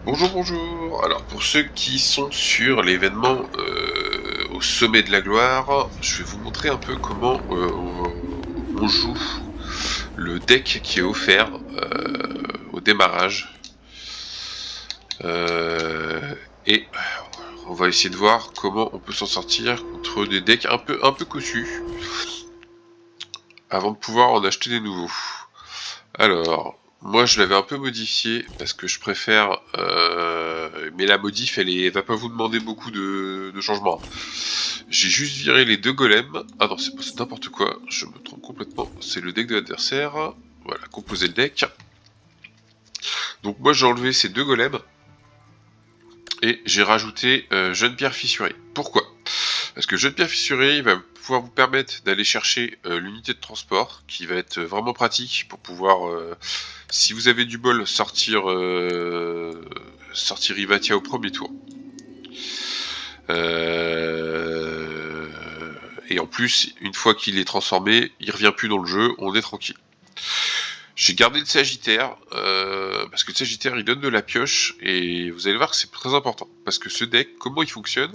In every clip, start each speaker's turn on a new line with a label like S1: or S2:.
S1: Bonjour, bonjour. Alors pour ceux qui sont sur l'événement au sommet de la gloire, je vais vous montrer un peu comment on joue le deck qui est offert au démarrage. Et on va essayer de voir comment on peut s'en sortir contre des decks un peu cossus avant de pouvoir en acheter des nouveaux. Alors, moi je l'avais un peu modifié parce que je préfère, mais la modif elle va pas vous demander beaucoup de changements. J'ai juste viré les deux golems. Ah non, c'est pas n'importe quoi, je me trompe complètement. C'est le deck de l'adversaire. Voilà, composer le deck. Donc moi j'ai enlevé ces deux golems et j'ai rajouté Jeune Pierre Fissurée. Pourquoi? Parce que Jeune Pierre Fissurée, il va pouvoir vous permettre d'aller chercher l'unité de transport, qui va être vraiment pratique pour pouvoir, si vous avez du bol, sortir Ivatia au premier tour. Et en plus, une fois qu'il est transformé, il revient plus dans le jeu, on est tranquille. J'ai gardé le Sagittaire, parce que le Sagittaire il donne de la pioche, et vous allez voir que c'est très important. Parce que ce deck, comment il fonctionne,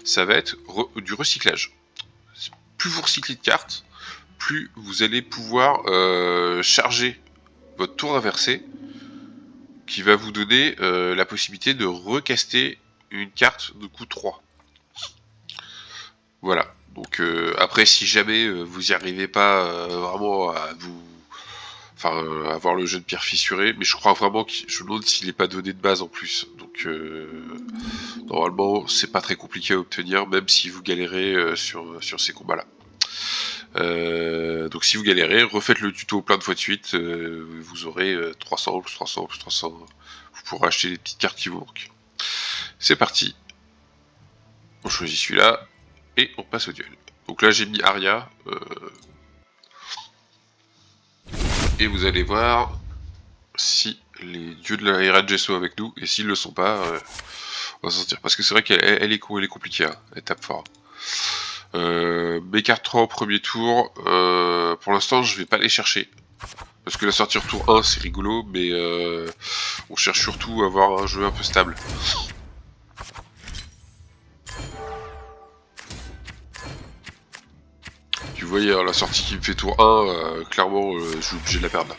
S1: ça va être du recyclage. Plus vous recyclez de cartes, plus vous allez pouvoir charger votre tour inversé, qui va vous donner la possibilité de recaster une carte de coût 3. Voilà. Donc après, si jamais vous y arrivez pas vraiment à vous... Enfin, avoir le jeu de pierre fissurée, mais je crois vraiment que je me demande s'il n'est pas donné de base en plus. Donc normalement, c'est pas très compliqué à obtenir, même si vous galérez sur ces combats-là. Donc si vous galérez, refaites le tuto plein de fois de suite, vous aurez 300, plus 300, plus 300, vous pourrez acheter les petites cartes qui vous manquent. C'est parti, on choisit celui-là, et on passe au duel. Donc là j'ai mis Arya, et vous allez voir si les dieux de la RNG sont avec nous, et s'ils le sont pas, on va s'en sortir. Parce que c'est vrai qu'elle est compliquée, hein, elle tape fort. Mes cartes 3 au premier tour, pour l'instant je vais pas les chercher. Parce que la sortir tour 1 c'est rigolo, mais on cherche surtout à avoir un jeu un peu stable. Tu voyez, la sortie qui me fait tour 1, clairement je suis obligé de la perdre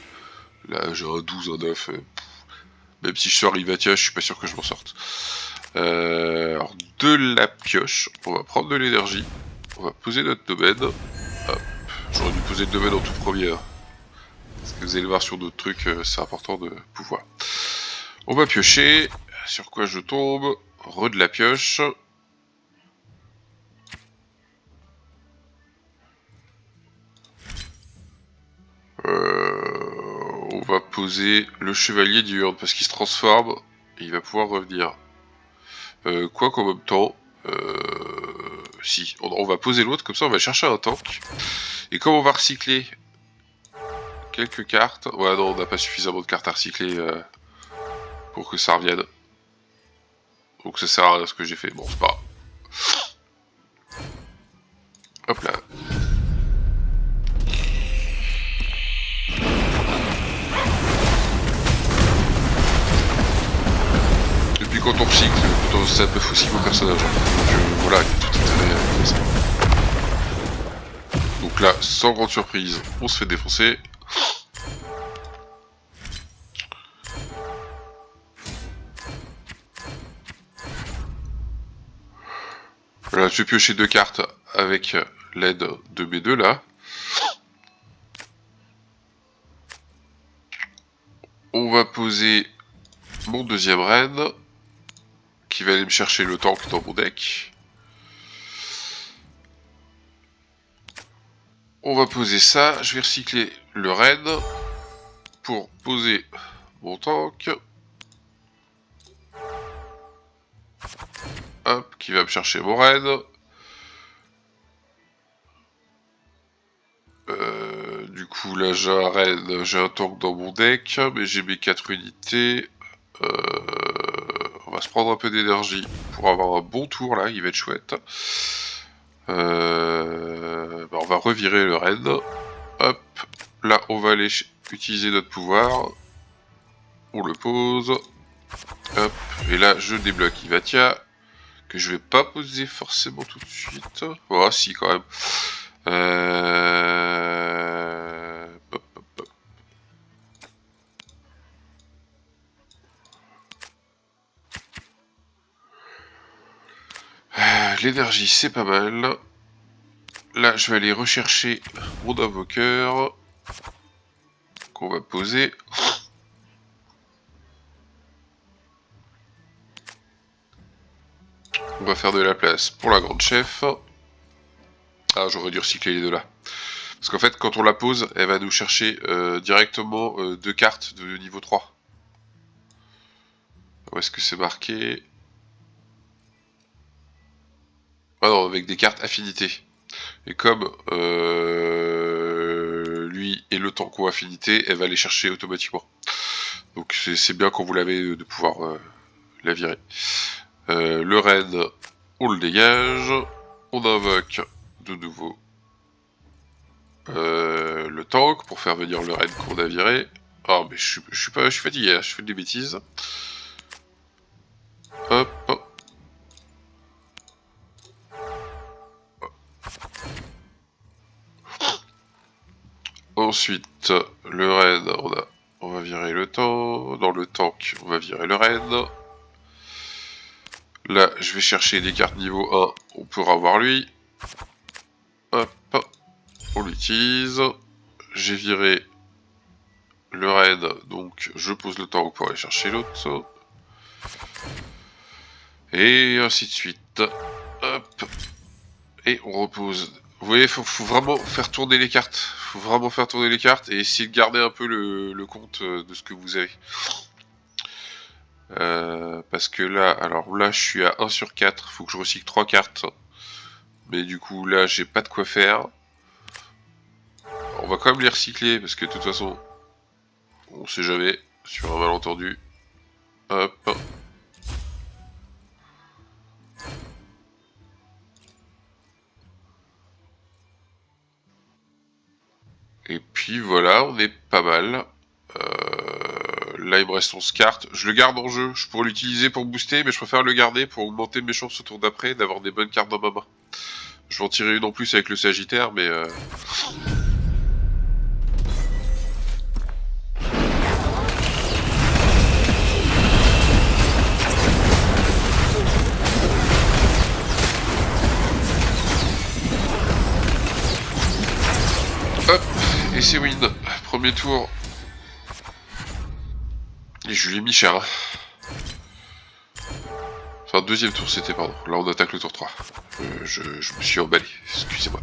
S1: là. Là j'ai un 12, un 9. Même si je sors Ivatia, je suis pas sûr que je m'en sorte. Alors de la pioche, on va prendre de l'énergie. On va poser notre domaine. J'aurais dû poser le domaine en tout premier. Hein. Parce que vous allez voir sur d'autres trucs, c'est important de pouvoir. On va piocher. Sur quoi je tombe? Re de la pioche. On va poser le chevalier diurne parce qu'il se transforme et il va pouvoir revenir. Quoi qu'en même temps, si, on va poser l'autre, comme ça on va chercher un tank. Et comme on va recycler quelques cartes, ouais non on n'a pas suffisamment de cartes à recycler pour que ça revienne. Donc ça sert à rien ce que j'ai fait, bon c'est pas grave. Hop là. Depuis quand on recycle, ça peut aussi vos personnages. Donc voilà, il y a tout intérêt à faire ça. Donc là, sans grande surprise, on se fait défoncer. Voilà, je vais piocher deux cartes avec l'aide de mes deux là. On va poser mon deuxième reine, qui va aller me chercher le tank dans mon deck. On va poser ça, je vais recycler le reine pour poser mon tank. Hop, qui va me chercher mon reine. Du coup là j'ai un reine, j'ai un tank dans mon deck, mais j'ai mes 4 unités. On va se prendre un peu d'énergie pour avoir un bon tour là, il va être chouette. On va revirer le raid. Hop, là on va aller utiliser notre pouvoir. On le pose. Hop, et là je débloque Ivatia, que je vais pas poser forcément tout de suite. Oh si quand même. Hop, hop, hop. L'énergie c'est pas mal. Là je vais aller rechercher mon invoqueur qu'on va poser. On va faire de la place pour la grande chef. Ah, j'aurais dû recycler les deux là. Parce qu'en fait, quand on la pose, elle va nous chercher directement 2 cartes de niveau 3. Où est-ce que c'est marqué? Ah non, avec des cartes affinités. Et comme lui et le Tanko affinité, elle va les chercher automatiquement. Donc c'est bien quand vous l'avez de pouvoir la virer. Le raid, on le dégage. On invoque de nouveau le tank pour faire venir le raid qu'on a viré. Ah mais je suis fatigué, hein, je fais des bêtises. Hop. Ensuite, le raid, on va virer le tank. Dans le tank, on va virer le raid. Là, je vais chercher des cartes niveau 1, on pourra avoir lui. Hop, on l'utilise. J'ai viré le raid, donc je pose le tank pour aller chercher l'autre. Et ainsi de suite. Hop. Et on repose. Vous voyez, faut vraiment faire tourner les cartes. Faut vraiment faire tourner les cartes et essayer de garder un peu le compte de ce que vous avez. Parce que là, alors là je suis à 1 sur 4, faut que je recycle 3 cartes. Mais du coup là j'ai pas de quoi faire. On va quand même les recycler parce que de toute façon, on sait jamais sur un malentendu. Hop. Et puis voilà, on est pas mal. Là il me reste 11 cartes. Je le garde en jeu. Je pourrais l'utiliser pour booster, mais je préfère le garder pour augmenter mes chances au tour d'après d'avoir des bonnes cartes dans ma main. Je vais en tirer une en plus avec le Sagittaire, mais... Hop, et c'est win. Premier tour. Et je lui ai mis cher. Hein. Enfin, deuxième tour c'était, pardon. Là on attaque le tour 3. Je me suis emballé, excusez-moi.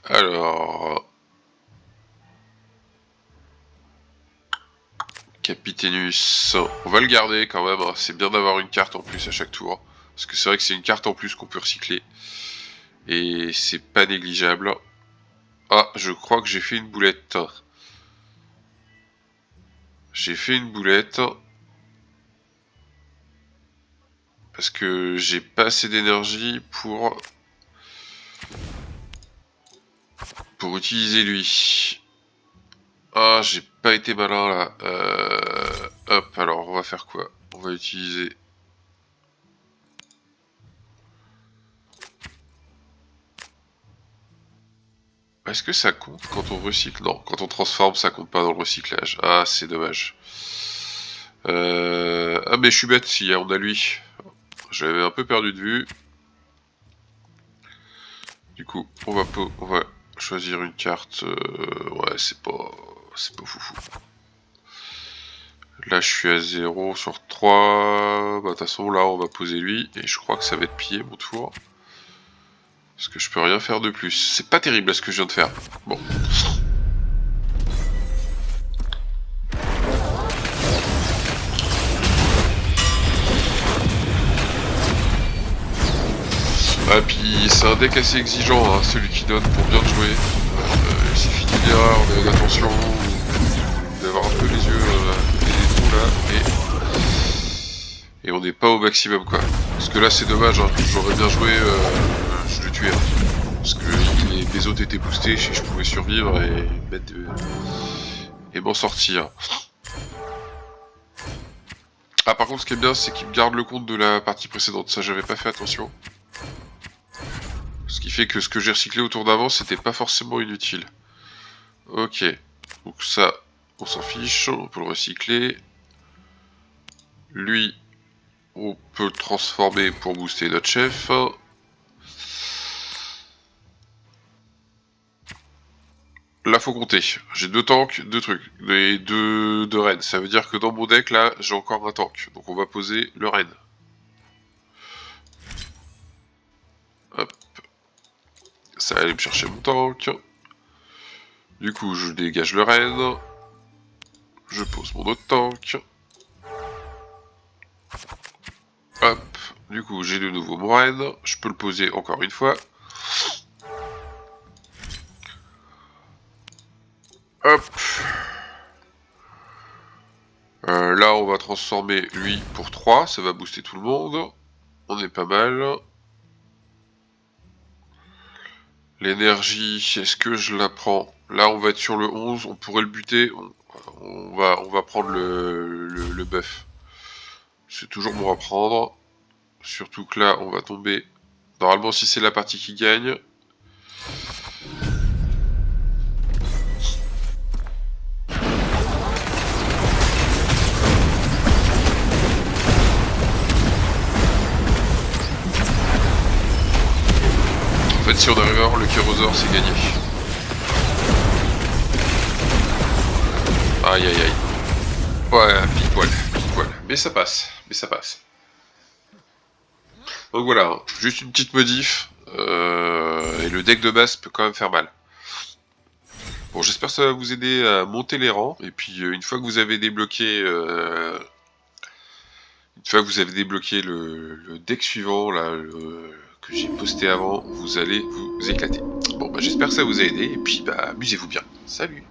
S1: Alors... Capitainus, on va le garder quand même, hein. C'est bien d'avoir une carte en plus à chaque tour. Parce que c'est vrai que c'est une carte en plus qu'on peut recycler. Et c'est pas négligeable. Ah, je crois que j'ai fait une boulette. J'ai fait une boulette. Parce que j'ai pas assez d'énergie pour utiliser lui. Ah, j'ai pas été malin là. Hop, alors on va faire quoi? On va utiliser... Est-ce que ça compte quand on recycle? Non, quand on transforme, ça compte pas dans le recyclage. Ah, c'est dommage. Ah, mais je suis bête, si on a lui. J'avais un peu perdu de vue. Du coup, on va choisir une carte. Ouais, c'est pas foufou. Là, je suis à 0 sur 3. Bah, de toute façon, là, on va poser lui. Et je crois que ça va être pillé, mon tour. Parce que je peux rien faire de plus. C'est pas terrible ce que je viens de faire. Bon. Ah, puis c'est un deck assez exigeant, hein, celui qui donne pour bien jouer. Il suffit d'une erreur, d'attention, d'avoir un peu les yeux et les trous là, et on n'est pas au maximum quoi. Parce que là c'est dommage, hein, j'aurais bien joué, je le tuais. Hein, parce que les autres étaient boostés, je pouvais survivre et m'en sortir. Ah, par contre, ce qui est bien, c'est qu'il me garde le compte de la partie précédente. Ça, j'avais pas fait attention. Ce qui fait que ce que j'ai recyclé autour d'avant, c'était pas forcément inutile. Ok. Donc ça, on s'en fiche. On peut le recycler. Lui, on peut le transformer pour booster notre chef. Là, faut compter. J'ai 2 tanks, 2 trucs, et 2 rennes. Ça veut dire que dans mon deck, là, j'ai encore un tank. Donc on va poser le renne. Hop. Ça va aller me chercher mon tank. Du coup, je dégage le renne. Je pose mon autre tank. Hop. Du coup, j'ai de nouveau mon renne. Je peux le poser encore une fois. Hop. Là, on va transformer lui pour 3. Ça va booster tout le monde. On est pas mal. L'énergie, est-ce que je la prends? Là, on va être sur le 11. On pourrait le buter. On va prendre le buff. C'est toujours bon à prendre. Surtout que là, on va tomber... Normalement, si c'est la partie qui gagne... En fait, si on arrive à avoir le Kérosaur, c'est gagné. Aïe aïe aïe. Ouais, pile poil. Mais ça passe. Donc voilà, juste une petite modif. Et le deck de base peut quand même faire mal. Bon, j'espère que ça va vous aider à monter les rangs. Et puis, une fois que vous avez débloqué... le deck suivant, là, que j'ai posté avant, vous allez vous éclater. Bon, bah j'espère que ça vous a aidé, et puis bah amusez-vous bien. Salut!